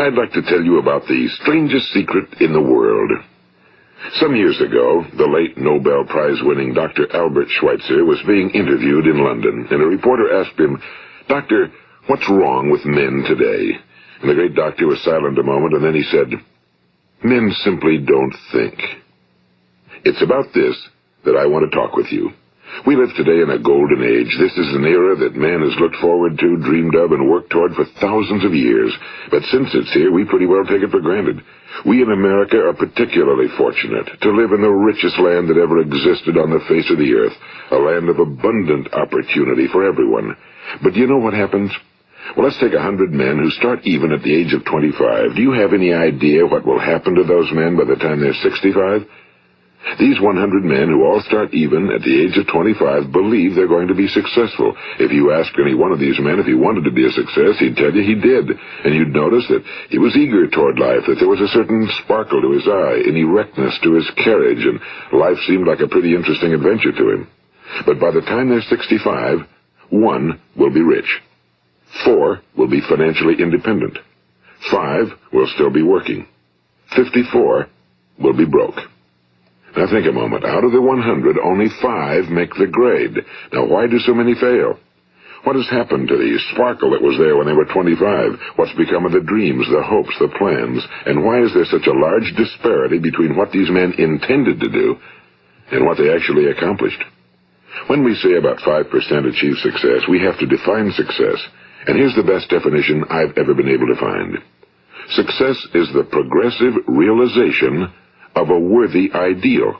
I'd like to tell you about the strangest secret in the world. Some years ago, the late Nobel Prize-winning Dr. Albert Schweitzer was being interviewed in London, and a reporter asked him, "Doctor, what's wrong with men today?" And the great doctor was silent a moment, and then he said, "Men simply don't think." It's about this that I want to talk with you. We live today in a golden age. This is an era that man has looked forward to, dreamed of, and worked toward for thousands of years. But since it's here, we pretty well take it for granted. We in America are particularly fortunate to live in the richest land that ever existed on the face of the earth, a land of abundant opportunity for everyone. But do you know what happens? Well, let's take 100 men who start even at the age of 25. Do you have any idea what will happen to those men by the time they're 65? These 100 men who all start even at the age of 25 believe they're going to be successful. If you ask any one of these men if he wanted to be a success, he'd tell you he did. And you'd notice that he was eager toward life, that there was a certain sparkle to his eye, an erectness to his carriage, and life seemed like a pretty interesting adventure to him. But by the time they're 65, 1 will be rich. 4 will be financially independent. 5 will still be working. 54 will be broke. Now think a moment. Out of the 100, only 5 make the grade. Now why do so many fail? What has happened to the sparkle that was there when they were 25? What's become of the dreams, the hopes, the plans? And why is there such a large disparity between what these men intended to do and what they actually accomplished? When we say about 5% achieve success, we have to define success. And here's the best definition I've ever been able to find. Success is the progressive realization of a worthy ideal.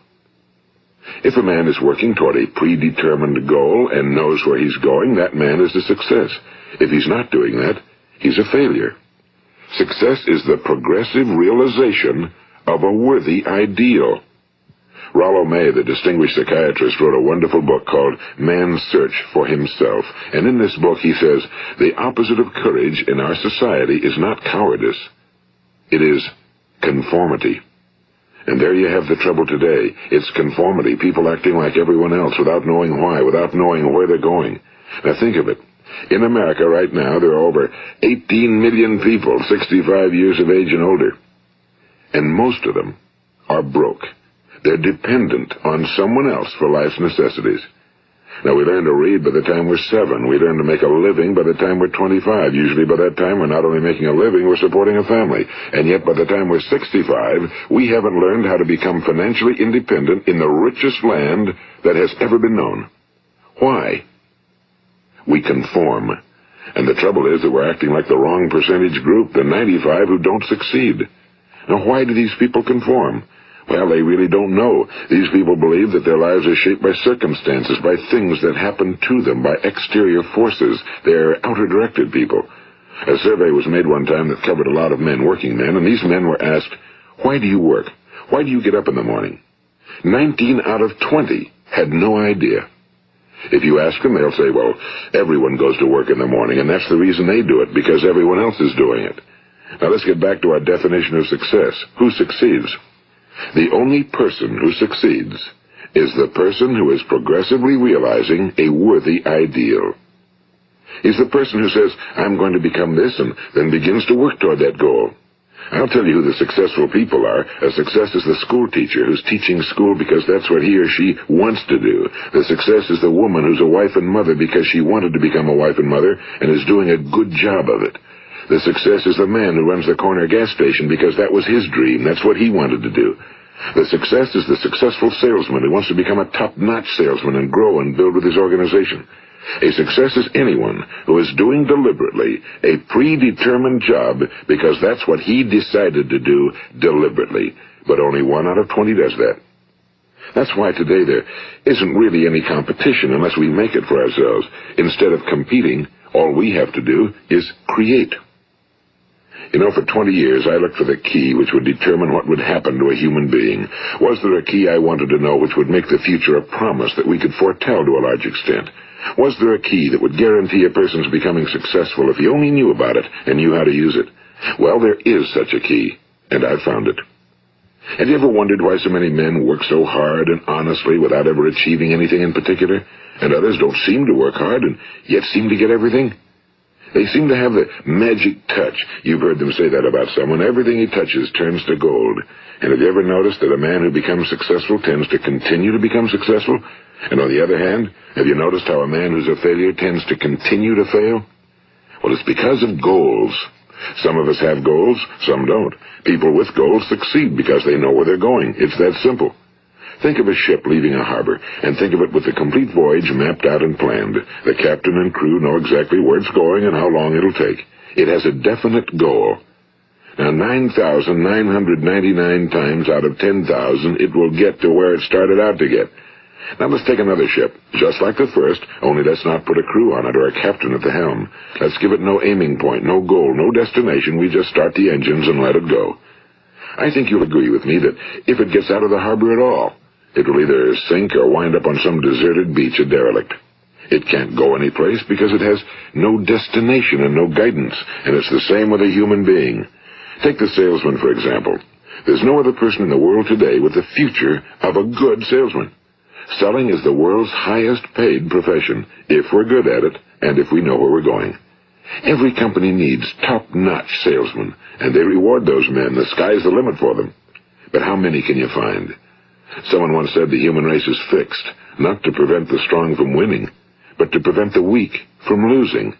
If a man is working toward a predetermined goal and knows where he's going, that man is a success. If he's not doing that, he's a failure. Success is the progressive realization of a worthy ideal. Rollo May, the distinguished psychiatrist, wrote a wonderful book called Man's Search for Himself. And in this book he says, the opposite of courage in our society is not cowardice. It is conformity. And there you have the trouble today. It's conformity, people acting like everyone else without knowing why, without knowing where they're going. Now think of it. In America right now, there are over 18 million people 65 years of age and older. And most of them are broke. They're dependent on someone else for life's necessities. Now, we learn to read by the time we're 7. We learn to make a living by the time we're 25. Usually by that time, we're not only making a living, we're supporting a family. And yet, by the time we're 65, we haven't learned how to become financially independent in the richest land that has ever been known. Why? We conform. And the trouble is that we're acting like the wrong percentage group, the 95 who don't succeed. Now, why do these people conform? Well, they really don't know. These people believe that their lives are shaped by circumstances, by things that happen to them, by exterior forces. They're outer-directed people. A survey was made one time that covered a lot of men, working men, and these men were asked, "Why do you work? Why do you get up in the morning?" 19 out of 20 had no idea. If you ask them, they'll say, well, everyone goes to work in the morning, and that's the reason they do it, because everyone else is doing it. Now let's get back to our definition of success. Who succeeds? The only person who succeeds is the person who is progressively realizing a worthy ideal. He's the person who says, I'm going to become this, and then begins to work toward that goal. I'll tell you who the successful people are. A success is the school teacher who's teaching school because that's what he or she wants to do. The success is the woman who's a wife and mother because she wanted to become a wife and mother and is doing a good job of it. The success is the man who runs the corner gas station because that was his dream. That's what he wanted to do. The success is the successful salesman who wants to become a top-notch salesman and grow and build with his organization. A success is anyone who is doing deliberately a predetermined job because that's what he decided to do deliberately. But only 1 out of 20 does that. That's why today there isn't really any competition unless we make it for ourselves. Instead of competing, all we have to do is create. You know, for 20 years, I looked for the key which would determine what would happen to a human being. Was there a key I wanted to know which would make the future a promise that we could foretell to a large extent? Was there a key that would guarantee a person's becoming successful if he only knew about it and knew how to use it? Well, there is such a key, and I've found it. Have you ever wondered why so many men work so hard and honestly without ever achieving anything in particular, and others don't seem to work hard and yet seem to get everything? They seem to have the magic touch. You've heard them say that about someone. Everything he touches turns to gold. And have you ever noticed that a man who becomes successful tends to continue to become successful? And on the other hand, have you noticed how a man who's a failure tends to continue to fail? Well, it's because of goals. Some of us have goals, some don't. People with goals succeed because they know where they're going. It's that simple. Think of a ship leaving a harbor, and think of it with the complete voyage mapped out and planned. The captain and crew know exactly where it's going and how long it'll take. It has a definite goal. Now, 9,999 times out of 10,000, it will get to where it started out to get. Now let's take another ship, just like the first, only let's not put a crew on it or a captain at the helm. Let's give it no aiming point, no goal, no destination. We just start the engines and let it go. I think you'll agree with me that if it gets out of the harbor at all, it will either sink or wind up on some deserted beach, a derelict. It can't go anyplace because it has no destination and no guidance, and it's the same with a human being. Take the salesman, for example. There's no other person in the world today with the future of a good salesman. Selling is the world's highest paid profession, if we're good at it and if we know where we're going. Every company needs top-notch salesmen, and they reward those men. The sky's the limit for them. But how many can you find? Someone once said the human race is fixed, not to prevent the strong from winning, but to prevent the weak from losing.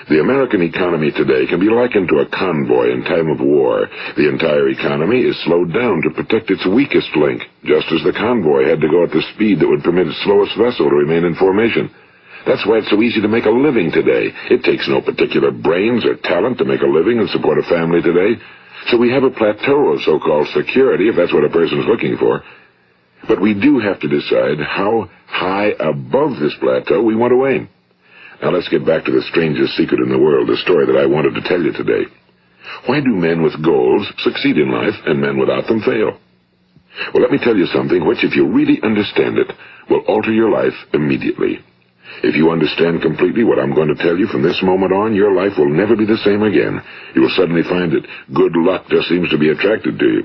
The American economy today can be likened to a convoy in time of war. The entire economy is slowed down to protect its weakest link, just as the convoy had to go at the speed that would permit its slowest vessel to remain in formation. That's why it's so easy to make a living today. It takes no particular brains or talent to make a living and support a family today. So we have a plateau of so-called security, if that's what a person's looking for. But we do have to decide how high above this plateau we want to aim. Now let's get back to the strangest secret in the world, the story that I wanted to tell you today. Why do men with goals succeed in life and men without them fail? Well, let me tell you something which, if you really understand it, will alter your life immediately. If you understand completely what I'm going to tell you from this moment on, your life will never be the same again. You will suddenly find that good luck just seems to be attracted to you.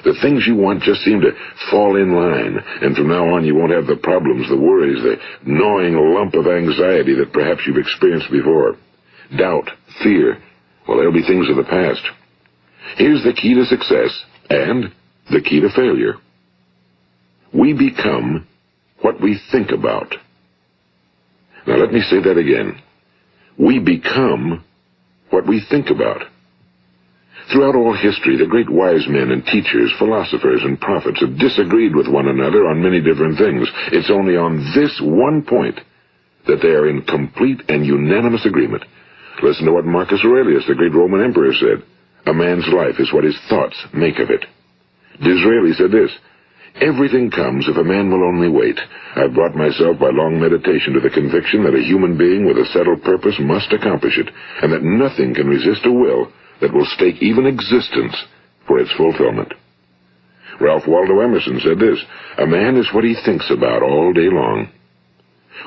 The things you want just seem to fall in line, and from now on you won't have the problems, the worries, the gnawing lump of anxiety that perhaps you've experienced before. Doubt, fear, well, they'll be things of the past. Here's the key to success and the key to failure. We become what we think about. Now let me say that again. We become what we think about. Throughout all history, the great wise men and teachers, philosophers and prophets have disagreed with one another on many different things. It's only on this one point that they are in complete and unanimous agreement. Listen to what Marcus Aurelius, the great Roman emperor, said. A man's life is what his thoughts make of it. Disraeli said this, everything comes if a man will only wait. I've brought myself by long meditation to the conviction that a human being with a settled purpose must accomplish it, and that nothing can resist a will that will stake even existence for its fulfillment. Ralph Waldo Emerson said this, a man is what he thinks about all day long.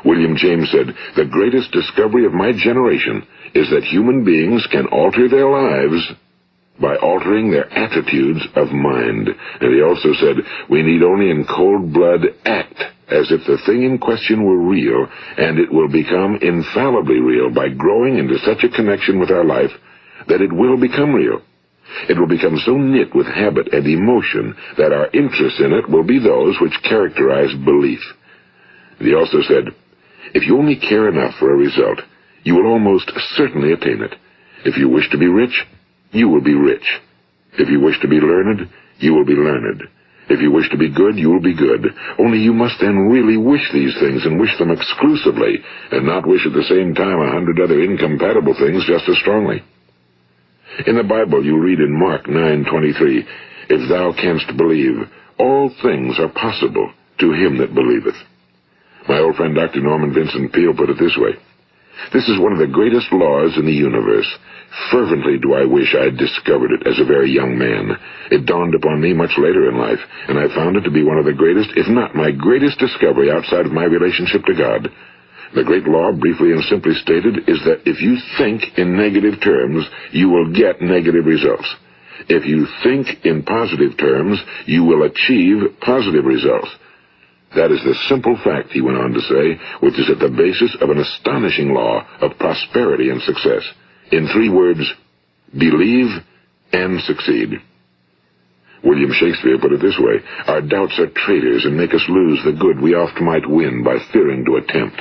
William James said, the greatest discovery of my generation is that human beings can alter their lives by altering their attitudes of mind. And he also said, we need only in cold blood act as if the thing in question were real, and it will become infallibly real by growing into such a connection with our life that it will become real. It will become so knit with habit and emotion that our interest in it will be those which characterize belief. And he also said, if you only care enough for a result, you will almost certainly attain it. If you wish to be rich, you will be rich. If you wish to be learned, you will be learned. If you wish to be good, you will be good. Only you must then really wish these things and wish them exclusively, and not wish at the same time 100 other incompatible things just as strongly. In the Bible you read in Mark 9:23, if thou canst believe, all things are possible to him that believeth. My old friend Dr. Norman Vincent Peale put it this way, this is one of the greatest laws in the universe. Fervently do I wish I had discovered it as a very young man. It dawned upon me much later in life, and I found it to be one of the greatest, if not my greatest discovery outside of my relationship to God. The great law, briefly and simply stated, is that if you think in negative terms, you will get negative results. If you think in positive terms, you will achieve positive results. That is the simple fact, he went on to say, which is at the basis of an astonishing law of prosperity and success. In 3 words, believe and succeed. William Shakespeare put it this way: our doubts are traitors and make us lose the good we oft might win by fearing to attempt.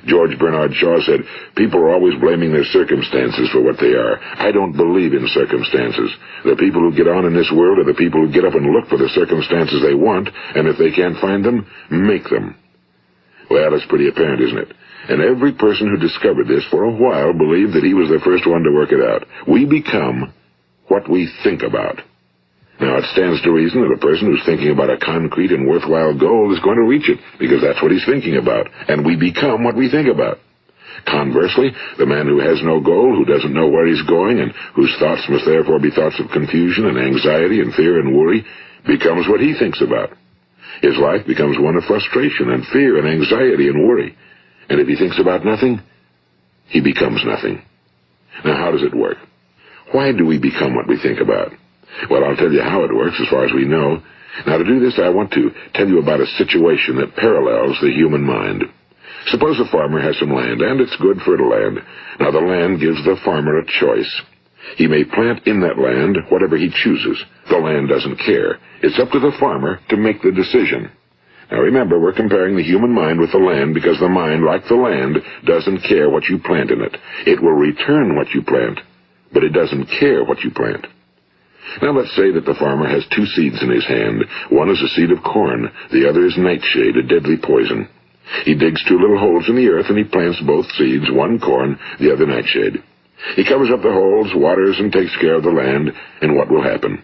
George Bernard Shaw said, people are always blaming their circumstances for what they are. I don't believe in circumstances. The people who get on in this world are the people who get up and look for the circumstances they want, and if they can't find them, make them. Well, it's pretty apparent, isn't it? And every person who discovered this for a while believed that he was the first one to work it out. We become what we think about. Now, it stands to reason that a person who's thinking about a concrete and worthwhile goal is going to reach it, because that's what he's thinking about, and we become what we think about. Conversely, the man who has no goal, who doesn't know where he's going, and whose thoughts must therefore be thoughts of confusion and anxiety and fear and worry, becomes what he thinks about. His life becomes one of frustration and fear and anxiety and worry. And if he thinks about nothing, he becomes nothing. Now, how does it work? Why do we become what we think about? Well, I'll tell you how it works as far as we know. Now, to do this, I want to tell you about a situation that parallels the human mind. Suppose a farmer has some land, and it's good fertile land. Now, the land gives the farmer a choice. He may plant in that land whatever he chooses. The land doesn't care. It's up to the farmer to make the decision. Now, remember, we're comparing the human mind with the land because the mind, like the land, doesn't care what you plant in it. It will return what you plant, but it doesn't care what you plant. Now, let's say that the farmer has 2 seeds in his hand. One is a seed of corn. The other is nightshade, a deadly poison. He digs 2 little holes in the earth, and he plants both seeds, one corn, the other nightshade. He covers up the holes, waters, and takes care of the land, and what will happen?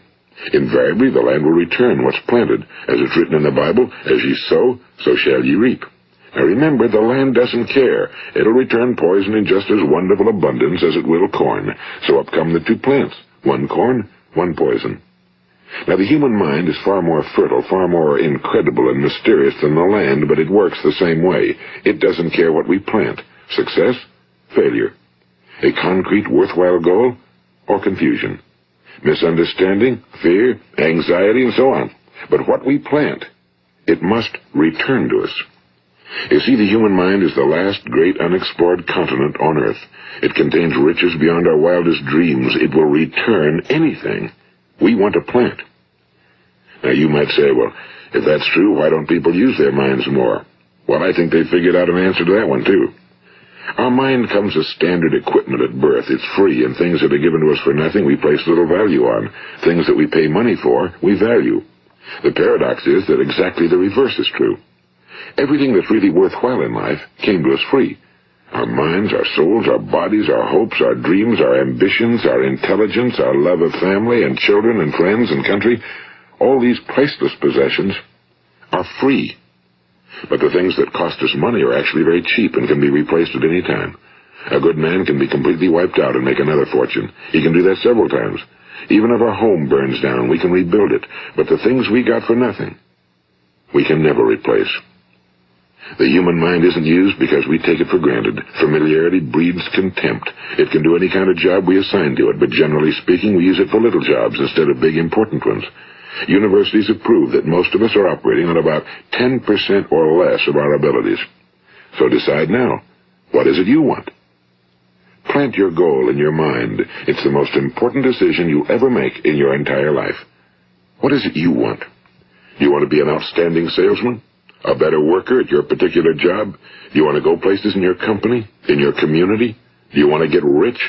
Invariably, the land will return what's planted. As it's written in the Bible, as ye sow, so shall ye reap. Now remember, the land doesn't care. It'll return poison in just as wonderful abundance as it will corn. So up come the 2 plants, one corn, one poison. Now, the human mind is far more fertile, far more incredible and mysterious than the land, but it works the same way. It doesn't care what we plant. Success, failure. A concrete, worthwhile goal, or confusion. Misunderstanding, fear, anxiety, and so on. But what we plant, it must return to us. You see, the human mind is the last great unexplored continent on Earth. It contains riches beyond our wildest dreams. It will return anything we want to plant. Now, you might say, well, if that's true, why don't people use their minds more? Well, I think they figured out an answer to that one, too. Our mind comes as standard equipment at birth. It's free, and things that are given to us for nothing we place little value on. Things that we pay money for, we value. The paradox is that exactly the reverse is true. Everything that's really worthwhile in life came to us free. Our minds, our souls, our bodies, our hopes, our dreams, our ambitions, our intelligence, our love of family and children and friends and country, all these priceless possessions are free. But the things that cost us money are actually very cheap and can be replaced at any time. A good man can be completely wiped out and make another fortune. He can do that several times. Even if our home burns down, we can rebuild it. But the things we got for nothing, we can never replace. The human mind isn't used because we take it for granted. Familiarity breeds contempt. It can do any kind of job we assign to it, but generally speaking, we use it for little jobs instead of big, important ones. Universities have proved that most of us are operating on about 10% or less of our abilities. So decide now, what is it you want? Plant your goal in your mind. It's the most important decision you'll ever make in your entire life. What is it you want? Do you want to be an outstanding salesman? A better worker at your particular job? Do you want to go places in your company? In your community? Do you want to get rich?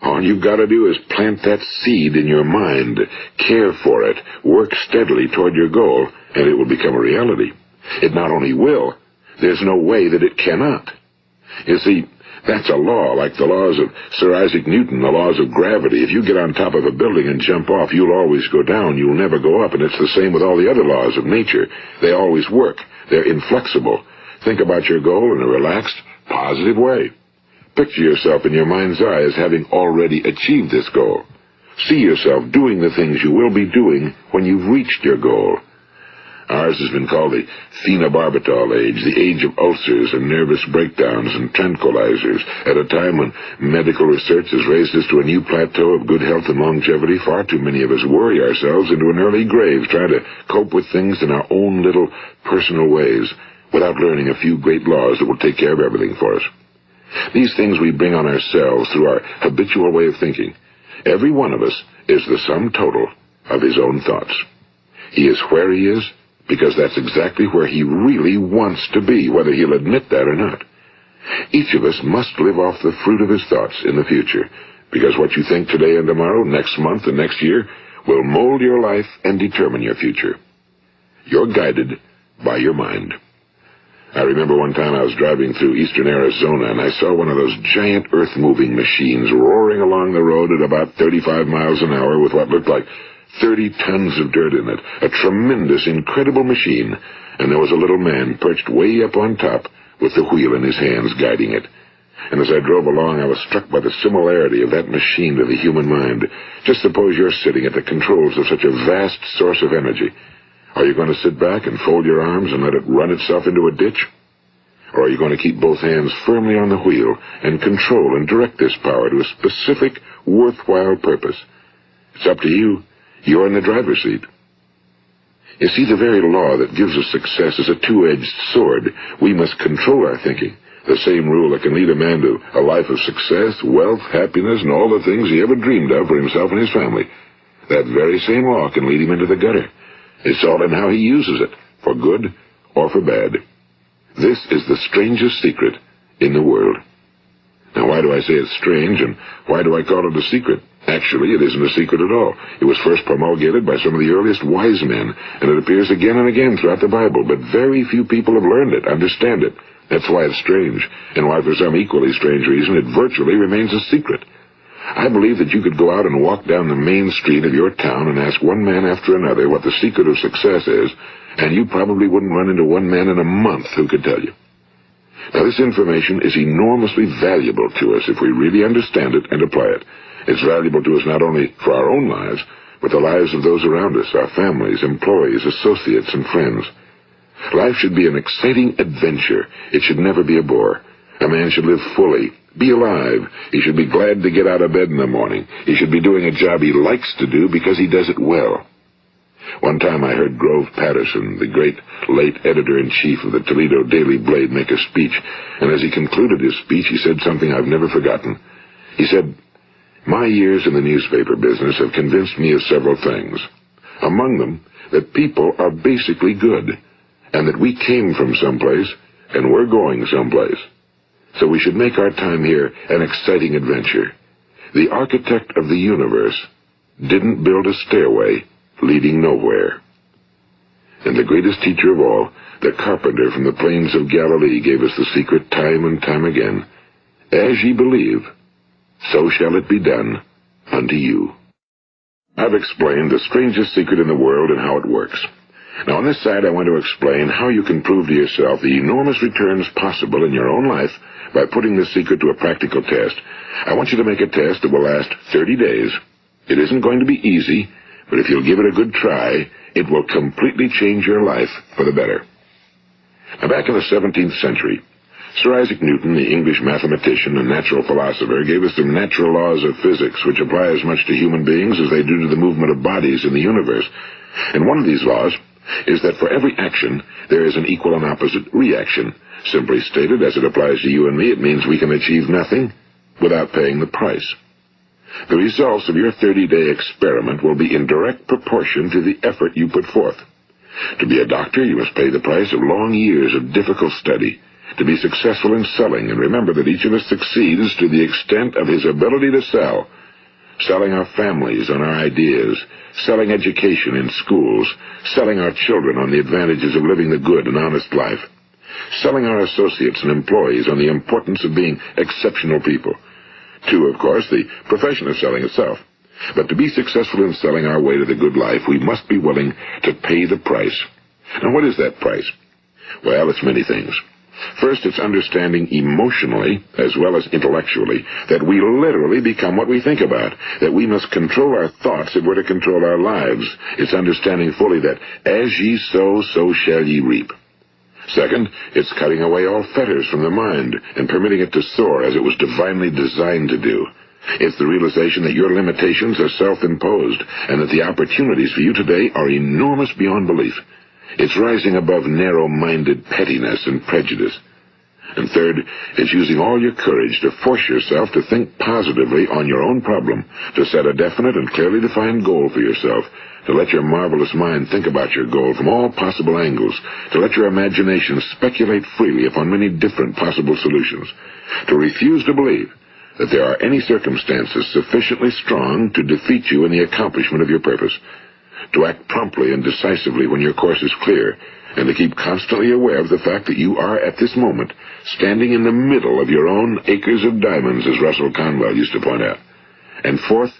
All you've got to do is plant that seed in your mind, care for it, work steadily toward your goal, and it will become a reality. It not only will, there's no way that it cannot. You see, that's a law, like the laws of Sir Isaac Newton, the laws of gravity. If you get on top of a building and jump off, you'll always go down. You'll never go up, and it's the same with all the other laws of nature. They always work. They're inflexible. Think about your goal in a relaxed, positive way. Picture yourself in your mind's eye as having already achieved this goal. See yourself doing the things you will be doing when you've reached your goal. Ours has been called the phenobarbital age, the age of ulcers and nervous breakdowns and tranquilizers. At a time when medical research has raised us to a new plateau of good health and longevity, far too many of us worry ourselves into an early grave trying to cope with things in our own little personal ways without learning a few great laws that will take care of everything for us. These things we bring on ourselves through our habitual way of thinking. Every one of us is the sum total of his own thoughts. He is where he is because that's exactly where he really wants to be, whether he'll admit that or not. Each of us must live off the fruit of his thoughts in the future, because what you think today and tomorrow, next month and next year, will mold your life and determine your future. You're guided by your mind. I remember one time I was driving through eastern Arizona, and I saw one of those giant earth-moving machines roaring along the road at about 35 miles an hour with what looked like 30 tons of dirt in it. A tremendous, incredible machine, and there was a little man perched way up on top with the wheel in his hands guiding it. And as I drove along, I was struck by the similarity of that machine to the human mind. Just suppose you're sitting at the controls of such a vast source of energy. Are you going to sit back and fold your arms and let it run itself into a ditch? Or are you going to keep both hands firmly on the wheel and control and direct this power to a specific, worthwhile purpose? It's up to you. You're in the driver's seat. You see, the very law that gives us success is a two-edged sword. We must control our thinking. The same rule that can lead a man to a life of success, wealth, happiness, and all the things he ever dreamed of for himself and his family. That very same law can lead him into the gutter. It's all in how he uses it, for good or for bad. This is the strangest secret in the world. Now, why do I say it's strange, and why do I call it a secret? Actually, it isn't a secret at all. It was first promulgated by some of the earliest wise men, and it appears again and again throughout the Bible, but very few people have learned it, understand it. That's why it's strange, and why for some equally strange reason it virtually remains a secret. I believe that you could go out and walk down the main street of your town and ask one man after another what the secret of success is, and you probably wouldn't run into one man in a month who could tell you. Now, this information is enormously valuable to us if we really understand it and apply it. It's valuable to us not only for our own lives, but the lives of those around us, our families, employees, associates, and friends. Life should be an exciting adventure. It should never be a bore. A man should live fully, be alive. He should be glad to get out of bed in the morning. He should be doing a job he likes to do because he does it well. One time I heard Grove Patterson, the great late editor-in-chief of the Toledo Daily Blade, make a speech, and as he concluded his speech, he said something I've never forgotten. He said, "My years in the newspaper business have convinced me of several things. Among them, that people are basically good, and that we came from someplace, and we're going someplace. So we should make our time here an exciting adventure. The architect of the universe didn't build a stairway leading nowhere." And the greatest teacher of all, the carpenter from the plains of Galilee, gave us the secret time and time again. As ye believe, so shall it be done unto you. I've explained the strangest secret in the world and how it works. Now, on this side, I want to explain how you can prove to yourself the enormous returns possible in your own life by putting this secret to a practical test. I want you to make a test that will last 30 days. It isn't going to be easy, but if you'll give it a good try, it will completely change your life for the better. Now, back in the 17th century, Sir Isaac Newton, the English mathematician and natural philosopher, gave us some natural laws of physics which apply as much to human beings as they do to the movement of bodies in the universe. And one of these laws is that for every action, there is an equal and opposite reaction. Simply stated, as it applies to you and me, it means we can achieve nothing without paying the price. The results of your 30-day experiment will be in direct proportion to the effort you put forth. To be a doctor, you must pay the price of long years of difficult study. To be successful in selling, and remember that each of us succeeds to the extent of his ability to sell. Selling our families on our ideas, selling education in schools, selling our children on the advantages of living the good and honest life, selling our associates and employees on the importance of being exceptional people. To, of course, the profession of selling itself. But to be successful in selling our way to the good life, we must be willing to pay the price. Now, what is that price? Well, it's many things. First, it's understanding emotionally, as well as intellectually, that we literally become what we think about, that we must control our thoughts if we're to control our lives. It's understanding fully that as ye sow, so shall ye reap. Second, it's cutting away all fetters from the mind and permitting it to soar as it was divinely designed to do. It's the realization that your limitations are self-imposed and that the opportunities for you today are enormous beyond belief. It's rising above narrow-minded pettiness and prejudice. And third, it's using all your courage to force yourself to think positively on your own problem, to set a definite and clearly defined goal for yourself, to let your marvelous mind think about your goal from all possible angles, to let your imagination speculate freely upon many different possible solutions, to refuse to believe that there are any circumstances sufficiently strong to defeat you in the accomplishment of your purpose, to act promptly and decisively when your course is clear, and to keep constantly aware of the fact that you are, at this moment, standing in the middle of your own acres of diamonds, as Russell Conwell used to point out. And fourth,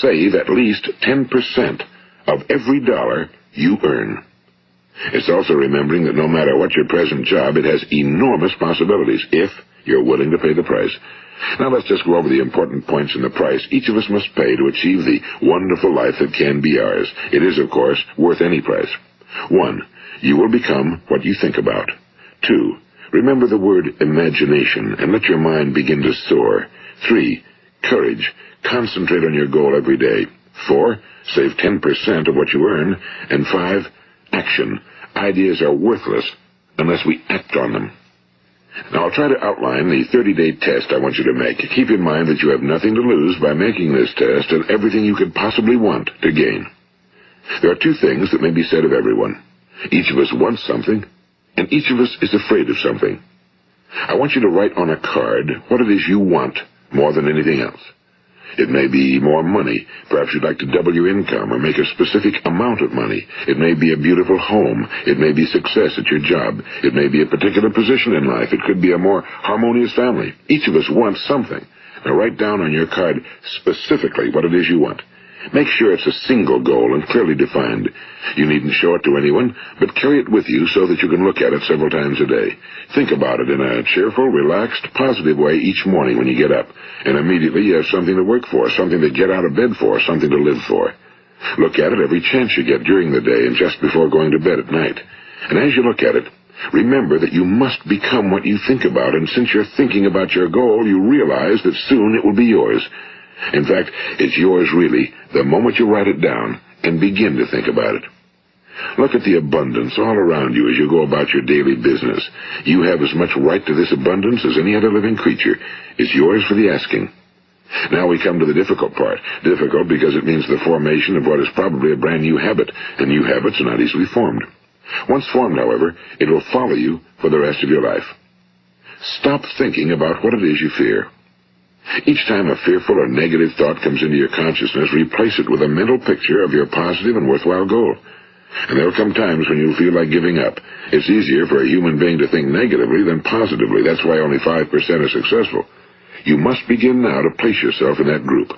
save at least 10% of every dollar you earn. It's also remembering that no matter what your present job, it has enormous possibilities, if you're willing to pay the price. Now let's just go over the important points in the price each of us must pay to achieve the wonderful life that can be ours. It is, of course, worth any price. 1. You will become what you think about. 2. Remember the word imagination and let your mind begin to soar. 3. Courage. Concentrate on your goal every day. 4. Save 10% of what you earn. And 5. Action. Ideas are worthless unless we act on them. Now, I'll try to outline the 30-day test I want you to make. Keep in mind that you have nothing to lose by making this test and everything you could possibly want to gain. There are 2 things that may be said of everyone. Each of us wants something, and each of us is afraid of something. I want you to write on a card what it is you want more than anything else. It may be more money. Perhaps you'd like to double your income or make a specific amount of money. It may be a beautiful home. It may be success at your job. It may be a particular position in life. It could be a more harmonious family. Each of us wants something. Now write down on your card specifically what it is you want. Make sure it's a single goal and clearly defined. You needn't show it to anyone, but carry it with you so that you can look at it several times a day. Think about it in a cheerful, relaxed, positive way each morning when you get up, and immediately you have something to work for, something to get out of bed for, something to live for. Look at it every chance you get during the day and just before going to bed at night. And as you look at it, remember that you must become what you think about, and since you're thinking about your goal, you realize that soon it will be yours. In fact, it's yours really the moment you write it down and begin to think about it. Look at the abundance all around you as you go about your daily business. You have as much right to this abundance as any other living creature. It's yours for the asking. Now we come to the difficult part. Difficult because it means the formation of what is probably a brand new habit, and new habits are not easily formed. Once formed, however, it will follow you for the rest of your life. Stop thinking about what it is you fear. Each time a fearful or negative thought comes into your consciousness, replace it with a mental picture of your positive and worthwhile goal. And there will come times when you'll feel like giving up. It's easier for a human being to think negatively than positively. That's why only 5% are successful. You must begin now to place yourself in that group.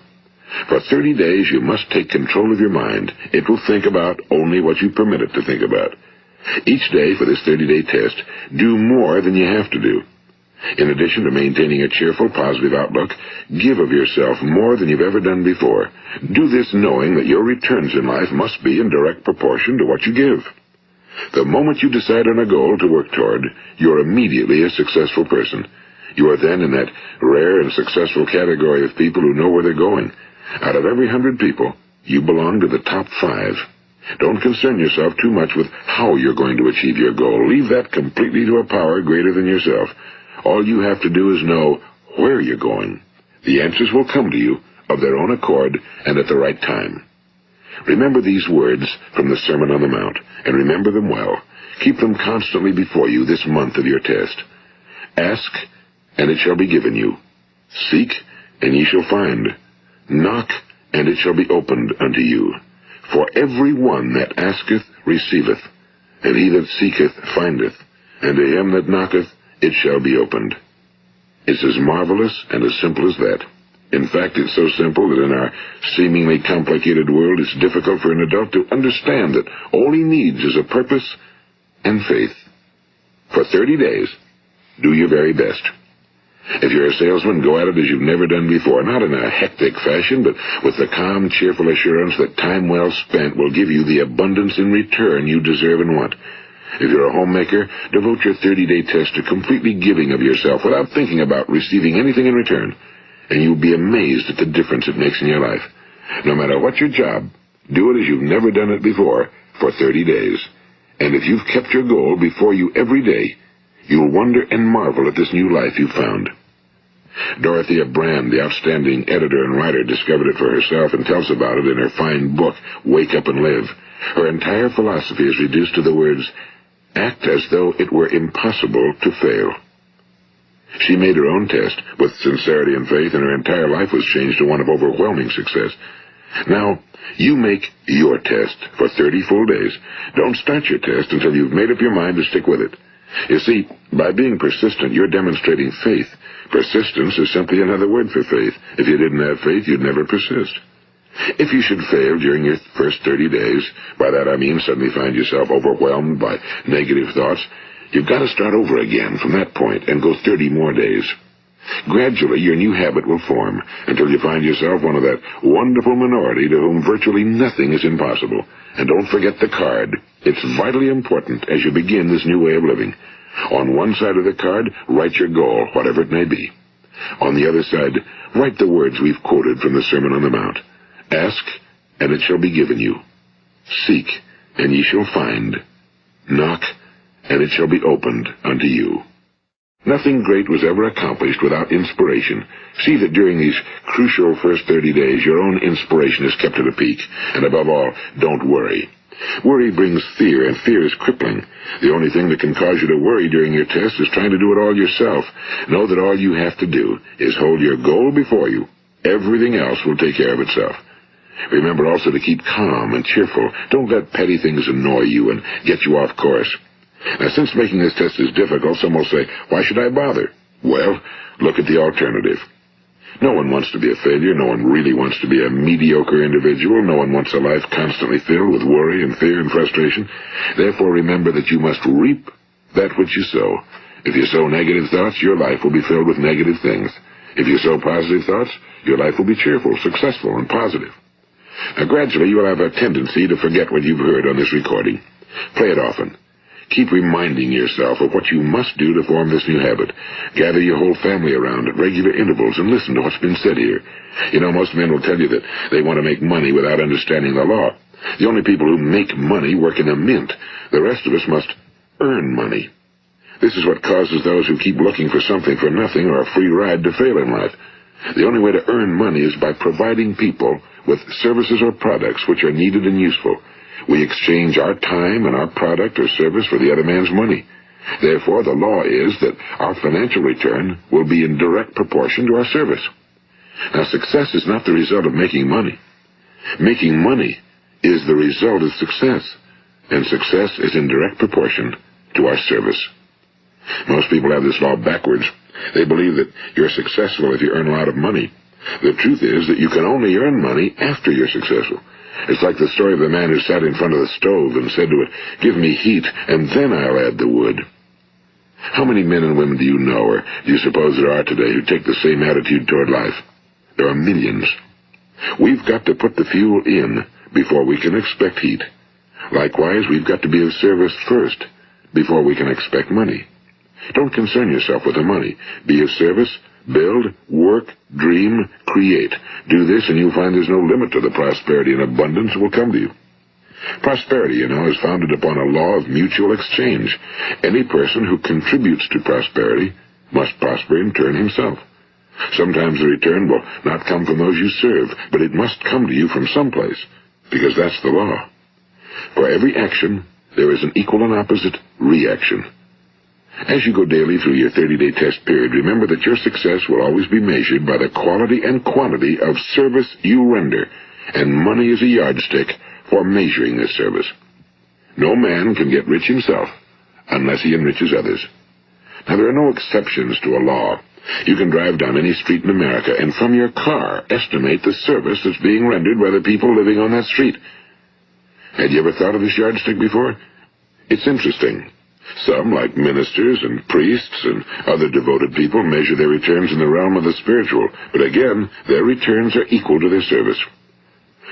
For 30 days, you must take control of your mind. It will think about only what you permit it to think about. Each day for this 30-day test, do more than you have to do. In addition to maintaining a cheerful, positive outlook, give of yourself more than you've ever done before. Do this knowing that your returns in life must be in direct proportion to what you give. The moment you decide on a goal to work toward, you're immediately a successful person. You are then in that rare and successful category of people who know where they're going. Out of every 100 people, you belong to the top 5. Don't concern yourself too much with how you're going to achieve your goal. Leave that completely to a power greater than yourself. All you have to do is know where you're going. The answers will come to you of their own accord and at the right time. Remember these words from the Sermon on the Mount, and remember them well. Keep them constantly before you this month of your test. Ask, and it shall be given you. Seek, and ye shall find. Knock, and it shall be opened unto you. For every one that asketh receiveth, and he that seeketh findeth, and to him that knocketh it shall be opened. It's as marvelous and as simple as that. In fact, it's so simple that in our seemingly complicated world, it's difficult for an adult to understand that all he needs is a purpose and faith. For 30 days, Do your very best. If you're a salesman, go at it as you've never done before, not in a hectic fashion, but with the calm, cheerful assurance that time well spent will give you the abundance in return you deserve and want. If you're a homemaker, devote your 30-day test to completely giving of yourself without thinking about receiving anything in return, and you'll be amazed at the difference it makes in your life. No matter what your job, do it as you've never done it before for 30 days. And if you've kept your goal before you every day, you'll wonder and marvel at this new life you've found. Dorothea Brand, the outstanding editor and writer, discovered it for herself and tells about it in her fine book, Wake Up and Live. Her entire philosophy is reduced to the words, act as though it were impossible to fail. She made her own test with sincerity and faith, and her entire life was changed to one of overwhelming success. Now, you make your test for 30 full days. Don't start your test until you've made up your mind to stick with it. You see, by being persistent, you're demonstrating faith. Persistence is simply another word for faith. If you didn't have faith, you'd never persist. If you should fail during your first 30 days, by that I mean suddenly find yourself overwhelmed by negative thoughts, you've got to start over again from that point and go 30 more days. Gradually, your new habit will form until you find yourself one of that wonderful minority to whom virtually nothing is impossible. And don't forget the card. It's vitally important as you begin this new way of living. On one side of the card, write your goal, whatever it may be. On the other side, write the words we've quoted from the Sermon on the Mount. Ask, and it shall be given you. Seek, and ye shall find. Knock, and it shall be opened unto you. Nothing great was ever accomplished without inspiration. See that during these crucial first 30 days, your own inspiration is kept at a peak. And above all, don't worry. Worry brings fear, and fear is crippling. The only thing that can cause you to worry during your test is trying to do it all yourself. Know that all you have to do is hold your goal before you. Everything else will take care of itself. Remember also to keep calm and cheerful. Don't let petty things annoy you and get you off course. Now, since making this test is difficult, some will say, why should I bother? Well, look at the alternative. No one wants to be a failure. No one really wants to be a mediocre individual. No one wants a life constantly filled with worry and fear and frustration. Therefore, remember that you must reap that which you sow. If you sow negative thoughts, your life will be filled with negative things. If you sow positive thoughts, your life will be cheerful, successful, and positive. Now, gradually, you will have a tendency to forget what you've heard on this recording. Play it often. Keep reminding yourself of what you must do to form this new habit. Gather your whole family around at regular intervals and listen to what's been said here. You know, most men will tell you that they want to make money without understanding the law. The only people who make money work in a mint. The rest of us must earn money. This is what causes those who keep looking for something for nothing or a free ride to fail in life. The only way to earn money is by providing people with services or products which are needed and useful. We exchange our time and our product or service for the other man's money. Therefore, the law is that our financial return will be in direct proportion to our service. Now, success is not the result of making money. Making money is the result of success, and success is in direct proportion to our service. Most people have this law backwards. They believe that you're successful if you earn a lot of money. The truth is that you can only earn money after you're successful. It's like the story of the man who sat in front of the stove and said to it, give me heat, and then I'll add the wood. How many men and women do you know, or do you suppose there are today, who take the same attitude toward life? There are millions. We've got to put the fuel in before we can expect heat. Likewise, we've got to be of service first before we can expect money. Don't concern yourself with the money. Be of service. Build, work, dream, create. Do this and you'll find there's no limit to the prosperity and abundance that will come to you. Prosperity, you know, is founded upon a law of mutual exchange. Any person who contributes to prosperity must prosper in turn himself. Sometimes the return will not come from those you serve, but it must come to you from someplace, because that's the law. For every action, there is an equal and opposite reaction. As you go daily through your 30-day test period, remember that your success will always be measured by the quality and quantity of service you render, and money is a yardstick for measuring this service. No man can get rich himself unless he enriches others. Now, there are no exceptions to a law. You can drive down any street in America and from your car estimate the service that's being rendered by the people living on that street. Had you ever thought of this yardstick before? It's interesting. Some, like ministers and priests and other devoted people, measure their returns in the realm of the spiritual, but again, their returns are equal to their service.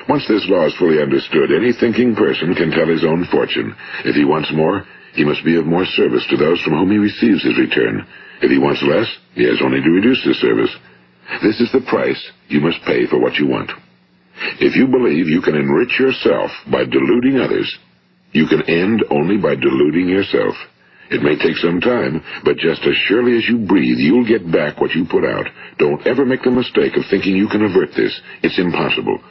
Once this law is fully understood, any thinking person can tell his own fortune. If he wants more, he must be of more service to those from whom he receives his return. If he wants less, he has only to reduce his service. This is the price you must pay for what you want. If you believe you can enrich yourself by deluding others, you can end only by deluding yourself. It may take some time, but just as surely as you breathe, you'll get back what you put out. Don't ever make the mistake of thinking you can avert this. It's impossible.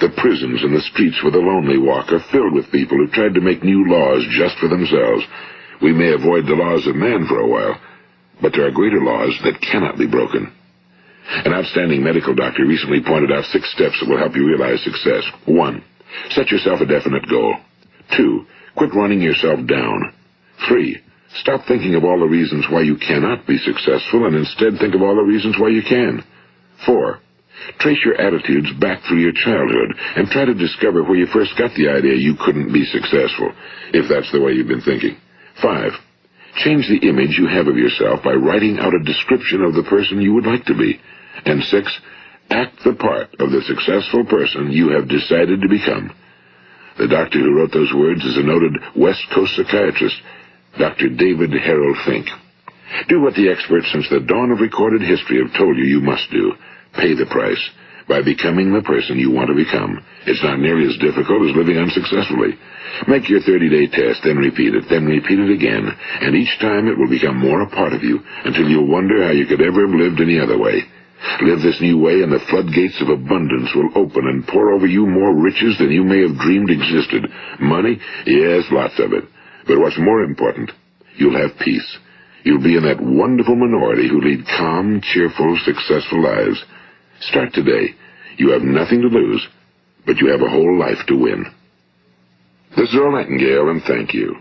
The prisons and the streets where the lonely walk are filled with people who tried to make new laws just for themselves. We may avoid the laws of man for a while, but there are greater laws that cannot be broken. An outstanding medical doctor recently pointed out 6 steps that will help you realize success. 1. Set yourself a definite goal. 2. Quit running yourself down. 3. Stop thinking of all the reasons why you cannot be successful and instead think of all the reasons why you can. 4. Trace your attitudes back through your childhood and try to discover where you first got the idea you couldn't be successful, if that's the way you've been thinking. 5. Change the image you have of yourself by writing out a description of the person you would like to be. And 6. Act the part of the successful person you have decided to become. The doctor who wrote those words is a noted West Coast psychiatrist, Dr. David Harold Fink. Do what the experts since the dawn of recorded history have told you you must do. Pay the price by becoming the person you want to become. It's not nearly as difficult as living unsuccessfully. Make your 30-day test, then repeat it again, and each time it will become more a part of you until you'll wonder how you could ever have lived any other way. Live this new way and the floodgates of abundance will open and pour over you more riches than you may have dreamed existed. Money? Yes, lots of it. But what's more important, you'll have peace. You'll be in that wonderful minority who lead calm, cheerful, successful lives. Start today. You have nothing to lose, but you have a whole life to win. This is Earl Nightingale, and thank you.